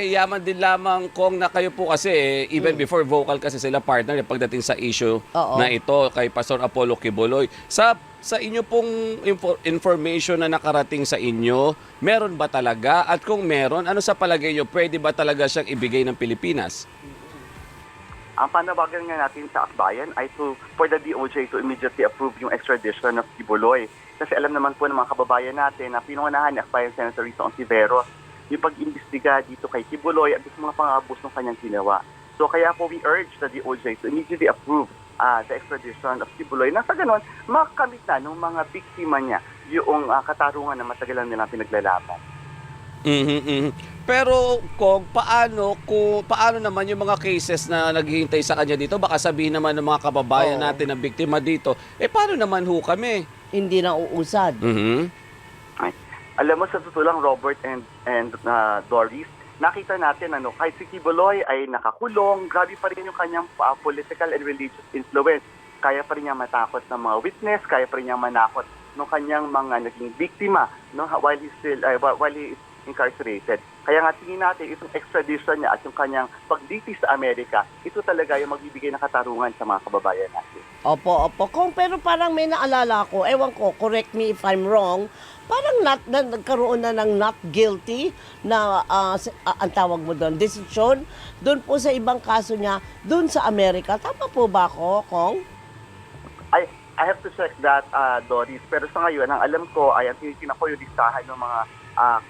yaman din lamang kung na kayo po kasi, even before vocal kasi sila partner pagdating sa issue Oo. na ito kay Pastor Apollo Kibuloy. Sa inyo pong information na nakarating sa inyo, meron ba talaga? At kung meron, ano sa palagay nyo, pwede ba talaga siyang ibigay ng Pilipinas? Ang panawagan nga natin sa akbayan ay for the DOJ to immediately approve yung extradition of Kibuloy. Kasi alam naman po ng mga kababayan natin na pinungunahan ni akbayan Senator Risa Ontiveros yung pag-imbestiga dito kay Kibuloy at sa mga pang-abuse ng kanyang ginawa. So kaya po we urge the DOJ to immediately approve the extradition of Kibuloy. Nang sa ganon, makakamit na ng mga biktima niya yung katarungan na matagalan nilang pinaglalaban. Pero kung paano naman yung mga cases na naghihintay sa kanya dito, baka sabihin naman ng mga kababayan natin na biktima dito, paano naman ho kami? Hindi na uusad. Ay. Alam mo, sa totoo lang, Robert and Doris, nakita natin kahit si Kibuloy ay nakakulong, grabe pa rin yung kanyang political and religious influence. Kaya pa rin niya matakot ng mga witness, kaya pa rin niya manakot ng kanyang mga naging biktima while he is incarcerated. Kaya nga tingin natin itong extradition niya at yung kanyang pagditi sa Amerika, ito talaga yung magbibigay ng katarungan sa mga kababayan natin. Opo. Pero parang may naalala ko, ewan ko, correct me if I'm wrong, parang nagkaroon na ng not guilty na ang tawag mo doon, decision doon po sa ibang kaso niya doon sa Amerika. Tama po ba ako, Kong? I have to check that, Doris. Pero sa ngayon, ang alam ko ay ang tinitingnan ko yung listahan ng mga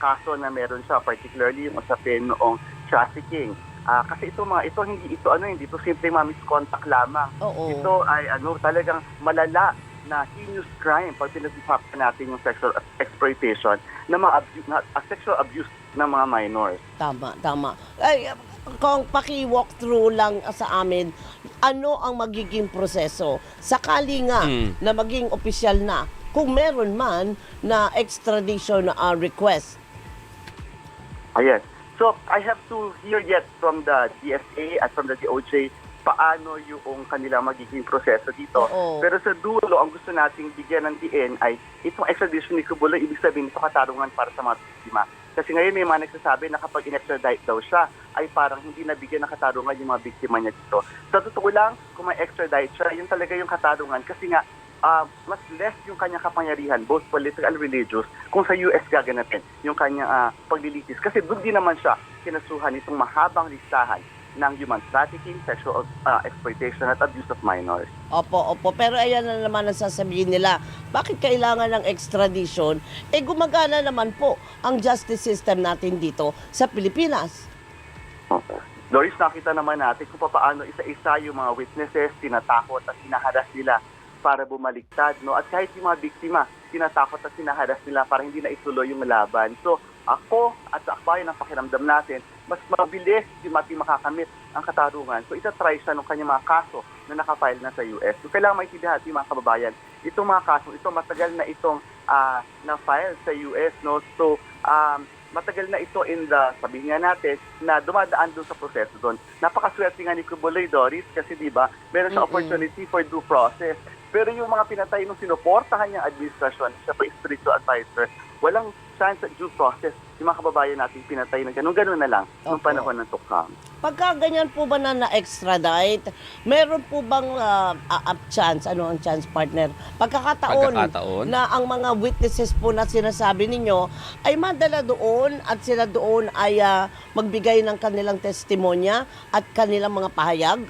kaso na meron siya, particularly yung usapin noong trafficking. Kasi hindi ito simple misconduct lamang. Oo. Ito ay talagang malala na heinous crime pag pinag-usapan natin yung sexual exploitation sexual abuse ng mga minors. Tama. Ay, kung paki-walk through lang sa amin, ano ang magiging proseso? Sakali nga na maging opisyal na, kung meron man na extradition request. Yes. So, I have to hear yet from the DSA at from the DOJ paano yung kanilang magiging proseso dito. Oo. Pero sa dulo, ang gusto nating bigyan ng diin ay itong extradition ni Kibuloy, ibig sabihin ito katarungan para sa mga biktima. Kasi ngayon may mga nagsasabi na kapag in-extradite daw siya, ay parang hindi nabigyan ng katarungan yung mga biktima niya dito. Sa totoo lang, kung may extradite siya, yun talaga yung katarungan. Kasi nga, mas less yung kanyang kapangyarihan, both political and religious, kung sa US gaganapin yung kanyang paglilitis. Kasi doon din naman siya kinasuhan itong mahabang listahan ng human trafficking, sexual exploitation at abuse of minors. Opo. Pero ayan na naman ang sasabihin nila. Bakit kailangan ng extradition? Gumagana naman po ang justice system natin dito sa Pilipinas. Okay. Doris, nakita naman natin kung paano isa-isa yung mga witnesses, tinatakot at hinaharas nila para bumaliktad. At kahit yung mga biktima, tinatakot at hinaharas nila para hindi na ituloy yung laban. So, ako at sa akbayan ang pakiramdam natin, mas mabilis yung makakamit ang katarungan. So, itatry siya ng kanyang mga kaso na nakafile na sa US. So, kailangan maintindihan yung mga kababayan. Itong mga kaso, matagal na itong na-file sa US. So, matagal na ito sabihin nga natin, na dumadaan doon sa proseso doon. Napakaswerte nga ni Kibuloy, Doris, kasi diba, meron siya opportunity for due process. Pero yung mga pinatay nung sinuportahan niyang administrasyon, siya pa spiritual advisor, walang chance at due process. Yung mga kababayan natin pinatay na ganun na lang nung panahon ng tukang. Pagka ganyan po ba na-extradite, meron po bang chance, ano ang chance, partner? Pagkakataon na ang mga witnesses po na sinasabi ninyo ay madala doon at sila doon ay magbigay ng kanilang testimonya at kanilang mga pahayag?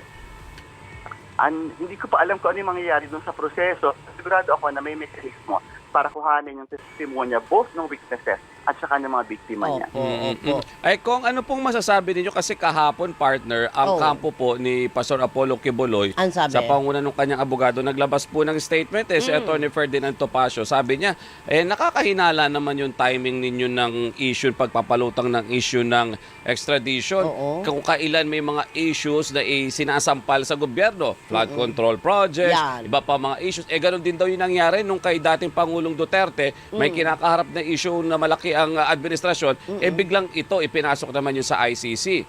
Hindi ko pa alam kung ano yung mangyayari doon sa proseso. Sigurado ako na may mekanismo para kuhanin yung testimonya both ng witnesses at saka ng mga biktima niya. Opo. Ay, kung ano pong masasabi ninyo kasi kahapon, partner, ang kampo po ni Pastor Apollo Kibuloy sa panguna ng kanyang abogado, naglabas po ng statement si Attorney Ferdinand Topacio. Sabi niya, nakakahinala naman yung timing ninyo ng issue, pagpapalutang ng issue ng extradition. Kung kailan may mga issues na sinasampal sa gobyerno, flood control projects, iba pa mga issues. Ganun din daw yung nangyari nung kay dating Pangulong Duterte, may kinakaharap na issue na malaki ang administrasyon, biglang ito ipinasok naman yun sa ICC.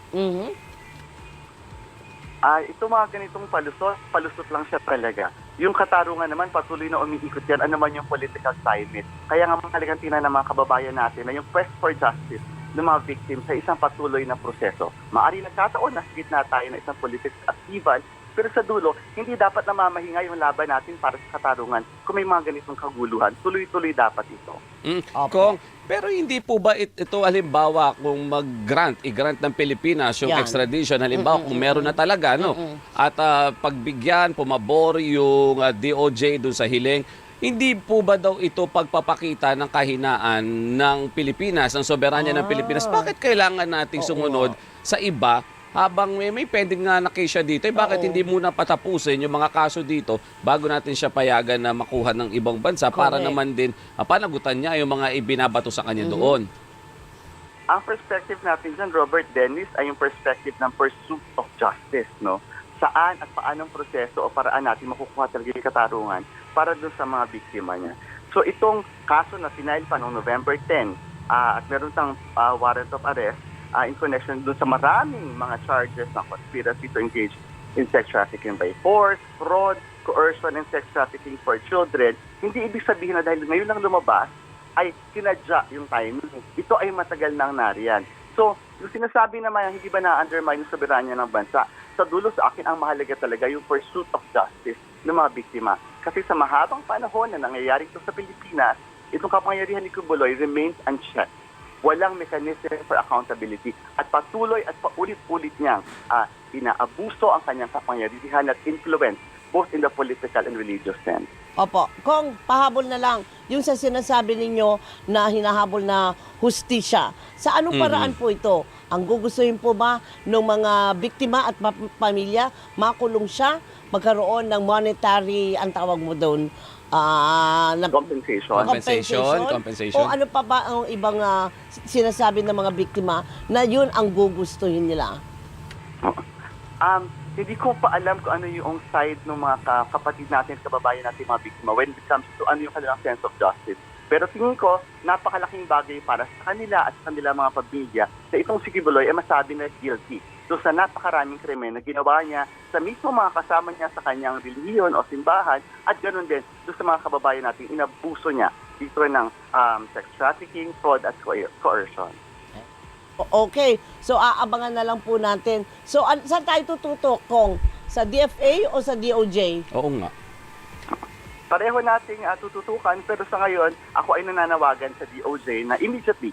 Ito mga ganitong palusot lang siya talaga. Yung katarungan naman, patuloy na umiikot yan, ano man yung political climate. Kaya nga mahalagang tingnan ng mga kababayan natin na yung quest for justice ng mga victim sa isang patuloy na proseso. Maari nagkataon na gitna tayo na isang political upheaval, pero sa dulo, hindi dapat namamahinga yung laban natin para sa katarungan. Kung may mga ganitong kaguluhan, tuloy-tuloy dapat ito. Kung, pero hindi po ba ito halimbawa kung i-grant ng Pilipinas yung extradition, halimbawa kung meron na talaga, no? At pagbigyan, pumabor yung DOJ dun sa hiling, hindi po ba daw ito pagpapakita ng kahinaan ng Pilipinas, ng soberanya ng Pilipinas? Bakit kailangan nating sumunod sa iba habang may pending nga na case siya dito? Bakit hindi muna patapusin yung mga kaso dito bago natin siya payagan na makuha ng ibang bansa para naman din panagutan niya yung mga ibinabato sa kanya doon? Ang perspective natin dyan, Robert Dennis, ay yung perspective ng pursuit of justice, no? Saan at paanong proseso o paraan natin makukuha talaga yung katarungan para doon sa mga biktima niya. So itong kaso na final pa noong November 10 at meron tang warrant of arrest in connection doon sa maraming mga charges ng conspiracy to engage in sex trafficking by force, fraud, coercion, and sex trafficking for children, hindi ibig sabihin na dahil ngayon lang lumabas, ay sinadya yung timing. Ito ay matagal nang nariyan. So, yung sinasabi naman, hindi ba na-undermine yung soberanya ng bansa? Sa dulo sa akin, ang mahalaga talaga yung pursuit of justice ng mga biktima. Kasi sa mahabang panahon na nangyayari ito sa Pilipinas, itong kapangyarihan ni Quiboloy remains unchecked. Walang mechanism for accountability at patuloy at paulit-ulit niyang inaabuso ang kanyang kapangyarihan at influence both in the political and religious sense. Opo. Kung pahabol na lang, yung sa sinasabi ninyo na hinahabol na hustisya, sa anong paraan po ito? Ang gugustuhin po ba ng mga biktima at pamilya, makulong siya, magkaroon ng monetary, ang tawag mo doon, compensation. O ano pa ba ang ibang sinasabi ng mga biktima na yun ang gugustuhin nila? Hindi ko pa alam kung ano yung side ng mga kapatid natin, kababayan natin, mga biktima when it comes to ano yung kanilang sense of justice. Pero tingin ko, napakalaking bagay para sa kanila at sa kanila mga pamilya na itong si Quiboloy ay masabi na guilty. So sa napakaraming krimen na ginawa niya sa mismo mga kasama niya sa kanyang relihiyon o simbahan at ganoon din sa mga kababayan natin, inabuso niya dito ng sex trafficking, fraud at coercion. Okay, so aabangan na lang po natin. So saan tayo tututok, Kong? Sa DFA o sa DOJ? Oo nga. Pareho nating tututukan pero sa ngayon, ako ay nananawagan sa DOJ na immediately